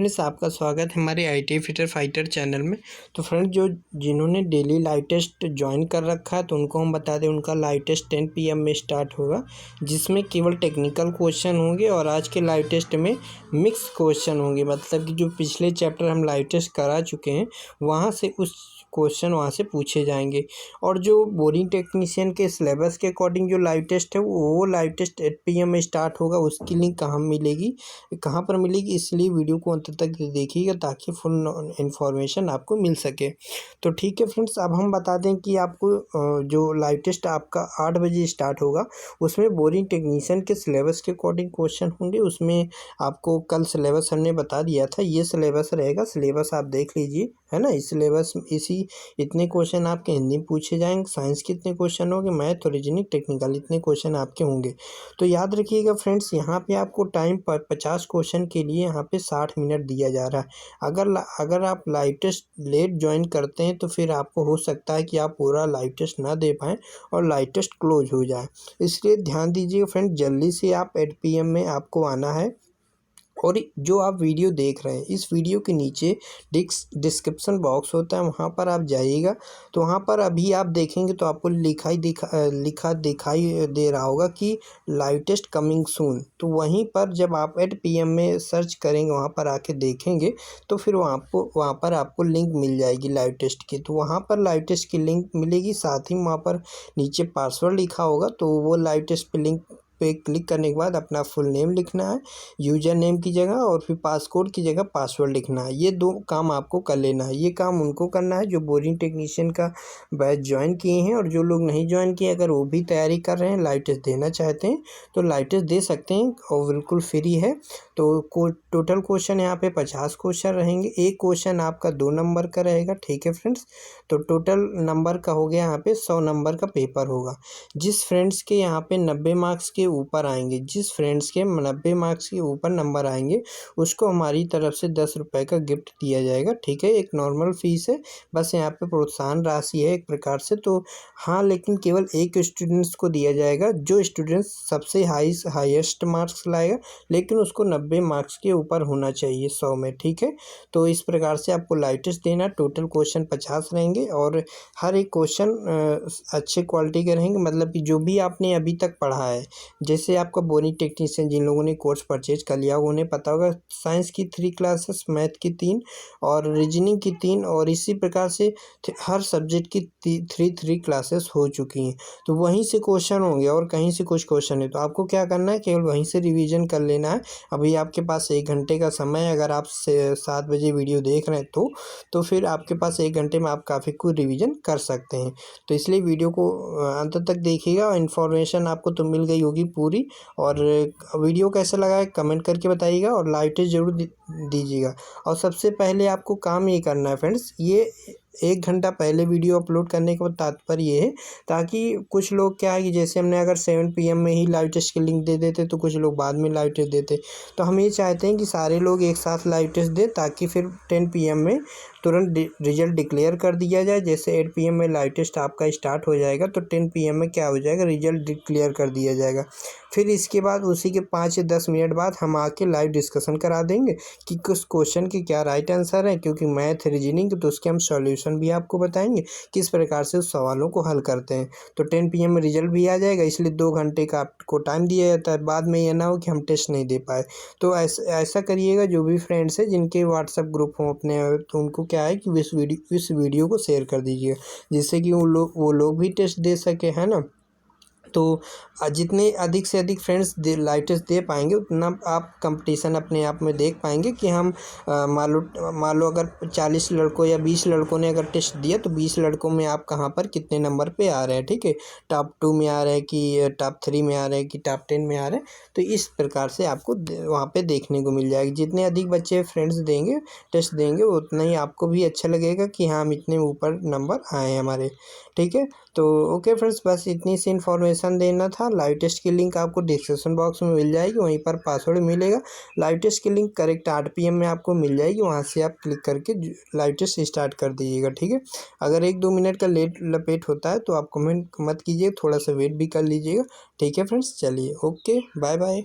Friends, आपका स्वागत है हमारे आईटी फिटर फाइटर चैनल में। तो फ्रेंड्स, जिन्होंने डेली लाइव टेस्ट ज्वाइन कर रखा है तो उनको हम बता दें, उनका लाइव टेस्ट 10 PM में स्टार्ट होगा, जिसमें केवल टेक्निकल क्वेश्चन होंगे। और आज के लाइव टेस्ट में मिक्स क्वेश्चन होंगे, मतलब कि जो पिछले चैप्टर हम लाइव टेस्ट करा चुके हैं वहाँ से कुछ क्वेश्चन वहाँ से पूछे जाएंगे। और जो बोरिंग टेक्नीशियन के सिलेबस के अकॉर्डिंग जो लाइव टेस्ट है वो लाइव टेस्ट 8 PM में स्टार्ट होगा। उसकी लिंक कहाँ पर मिलेगी, इसलिए वीडियो को अंत तक देखिएगा ताकि फुल इन्फॉर्मेशन आपको मिल सके। तो ठीक है फ्रेंड्स, अब हम बता दें कि आपको जो लाइव टेस्ट आपका 8 बजे स्टार्ट होगा, उसमें बोरिंग टेक्नीशियन के सिलेबस के अकॉर्डिंग क्वेश्चन होंगे। उसमें आपको कल सिलेबस हमने बता दिया था, ये सिलेबस रहेगा। सिलेबस आप देख लीजिए, है ना। इस सिलेबस इतने क्वेश्चन आपके हिंदी में पूछे जाएंगे, साइंस के इतने क्वेश्चन होंगे, मैथ और रीजनिंग टेक्निकल इतने क्वेश्चन आपके होंगे। तो याद रखिएगा फ्रेंड्स, यहाँ पे आपको टाइम 50 क्वेश्चन के लिए यहाँ पे 60 मिनट दिया जा रहा है। अगर आप लाइव टेस्ट लेट ज्वाइन करते हैं तो फिर आपको हो सकता है कि आप पूरा लाइव टेस्ट ना दे पाएँ और लाइव टेस्ट क्लोज हो जाए। इसलिए ध्यान दीजिएगा फ्रेंड, जल्दी से आप 8 PM में आपको आना है। और जो आप वीडियो देख रहे हैं, इस वीडियो के नीचे डिस्क्रिप्शन बॉक्स होता है, वहाँ पर आप जाइएगा। तो वहाँ पर अभी आप देखेंगे तो आपको लिखा दिखाई दे रहा होगा कि लाइव टेस्ट कमिंग सून। तो वहीं पर जब आप 8 PM में सर्च करेंगे, वहाँ पर आके देखेंगे तो फिर वहाँ पर आपको लिंक मिल जाएगी लाइव टेस्ट की। तो वहाँ पर लाइव टेस्ट की लिंक मिलेगी, साथ ही वहाँ पर नीचे पासवर्ड लिखा होगा। तो वो लाइव टेस्ट पे लिंक पे क्लिक करने के बाद अपना फुल नेम लिखना है यूजर नेम की जगह, और फिर पासकोड की जगह पासवर्ड लिखना है। ये 2 काम आपको कर लेना है। ये काम उनको करना है जो बोरिंग टेक्नीशियन का बैच ज्वाइन किए हैं, और जो लोग नहीं ज्वाइन किए, अगर वो भी तैयारी कर रहे हैं, लाइव टेस्ट देना चाहते हैं तो लाइव टेस्ट दे सकते हैं और बिल्कुल फ्री है। तो टोटल क्वेश्चन यहाँ पे 50 क्वेश्चन रहेंगे। एक क्वेश्चन आपका 2 नंबर का रहेगा, ठीक है फ्रेंड्स। तो टोटल नंबर का हो गया यहाँ पे 100 नंबर का पेपर होगा। जिस फ्रेंड्स के यहाँ पे 90 मार्क्स के ऊपर आएंगे, जिस फ्रेंड्स के 90 मार्क्स के ऊपर नंबर आएंगे, उसको हमारी तरफ से 10 रुपये का गिफ्ट दिया जाएगा, ठीक है। एक नॉर्मल फीस है, बस यहाँ पे प्रोत्साहन राशि है एक प्रकार से। तो हाँ, लेकिन केवल एक स्टूडेंट्स को दिया जाएगा, जो स्टूडेंट्स सबसे हाईएस्ट मार्क्स लाएगा, लेकिन उसको 90 मार्क्स के ऊपर होना चाहिए 100 में, ठीक है। तो इस प्रकार से आपको लाइव टेस्ट देना। टोटल क्वेश्चन 50 रहेंगे और हर एक क्वेश्चन अच्छे क्वालिटी के रहेंगे, मतलब कि जो भी आपने अभी तक पढ़ा है। जैसे आपका बोरिंग टेक्नीशियन, जिन लोगों ने कोर्स परचेज कर लिया उन्हें पता होगा, साइंस की 3 क्लासेस, मैथ की 3 और रीजनिंग की 3, और इसी प्रकार से हर सब्जेक्ट की 3 क्लासेस हो चुकी हैं। तो वहीं से क्वेश्चन होंगे और कहीं से कुछ क्वेश्चन है, तो आपको क्या करना है, केवल वहीं से रिवीजन कर लेना है। अभी आपके पास 1 घंटे का समय है। अगर आप 7 बजे वीडियो देख रहे हैं तो फिर आपके पास 1 घंटे में आप काफ़ी कुछ रिवीजन कर सकते हैं। तो इसलिए वीडियो को अंत तक देखिएगा और इन्फॉर्मेशन आपको तो मिल गई होगी पूरी। और वीडियो कैसा लगा है कमेंट करके बताइएगा, और लाइव टेस्ट जरूर दीजिएगा। और सबसे पहले आपको काम ये करना है फ्रेंड्स, ये 1 घंटा पहले वीडियो अपलोड करने का तात्पर्य ये है, ताकि कुछ लोग क्या है कि जैसे हमने अगर 7 PM में ही लाइव टेस्ट की लिंक दे देते तो कुछ लोग बाद में लाइव टेस्ट देते। तो हम ये चाहते हैं कि सारे लोग एक साथ लाइव टेस्ट दें, ताकि फिर 10 PM में तुरंत रिजल्ट डिक्लेयर कर दिया जाए। जैसे 8 PM में लाइव टेस्ट आपका स्टार्ट हो जाएगा तो 10 PM में क्या हो जाएगा, रिजल्ट डिक्लेयर कर दिया जाएगा। फिर इसके बाद उसी के 5 या 10 मिनट बाद हम आके लाइव डिस्कशन करा देंगे कि कुछ क्वेश्चन के क्या राइट आंसर है, क्योंकि मैथ रीजनिंग तो उसके हम सॉल्यूशन भी आपको बताएंगे किस प्रकार से उस सवालों को हल करते हैं। तो 10 PM में रिजल्ट भी आ जाएगा, इसलिए 2 घंटे का आपको टाइम दिया जाता है। बाद में ये ना हो कि हम टेस्ट नहीं दे पाए। तो ऐसा करिएगा, जो भी फ्रेंड्स हैं जिनके व्हाट्सएप ग्रुप हों अपने, तो उनको क्या है कि इस वीडियो को शेयर कर दीजिए, जिससे कि वो लोग भी टेस्ट दे सके, है ना। तो जितने अधिक से अधिक फ्रेंड्स लाइव टेस्ट दे पाएंगे, उतना आप कंपटीशन अपने आप में देख पाएंगे कि हम मान लो अगर 40 लड़कों या 20 लड़कों ने अगर टेस्ट दिया तो 20 लड़कों में आप कहाँ पर कितने नंबर पे आ रहे हैं, ठीक है। टॉप 2 में आ रहे हैं कि टॉप 3 में आ रहे हैं कि टॉप 10 में आ रहे हैं। तो इस प्रकार से आपको वहाँ पे देखने को मिल जाएगा। जितने अधिक बच्चे फ्रेंड्स देंगे, टेस्ट देंगे, उतना ही आपको भी अच्छा लगेगा कि हाँ, हम इतने ऊपर नंबर आए हैं हमारे, ठीक है। तो ओके फ्रेंड्स, बस इतनी सी इन्फॉर्मेशन देना था। लाइव टेस्ट की लिंक आपको डिस्क्रिप्शन बॉक्स में मिल जाएगी, वहीं पर पासवर्ड मिलेगा। लाइव टेस्ट की लिंक करेक्ट 8 PM में आपको मिल जाएगी, वहाँ से आप क्लिक करके लाइव टेस्ट स्टार्ट कर दीजिएगा, ठीक है। अगर 1-2 मिनट का लेट लपेट होता है तो आप कमेंट मत कीजिए, थोड़ा सा वेट भी कर लीजिएगा, ठीक है फ्रेंड्स। चलिए, ओके, बाय बाय।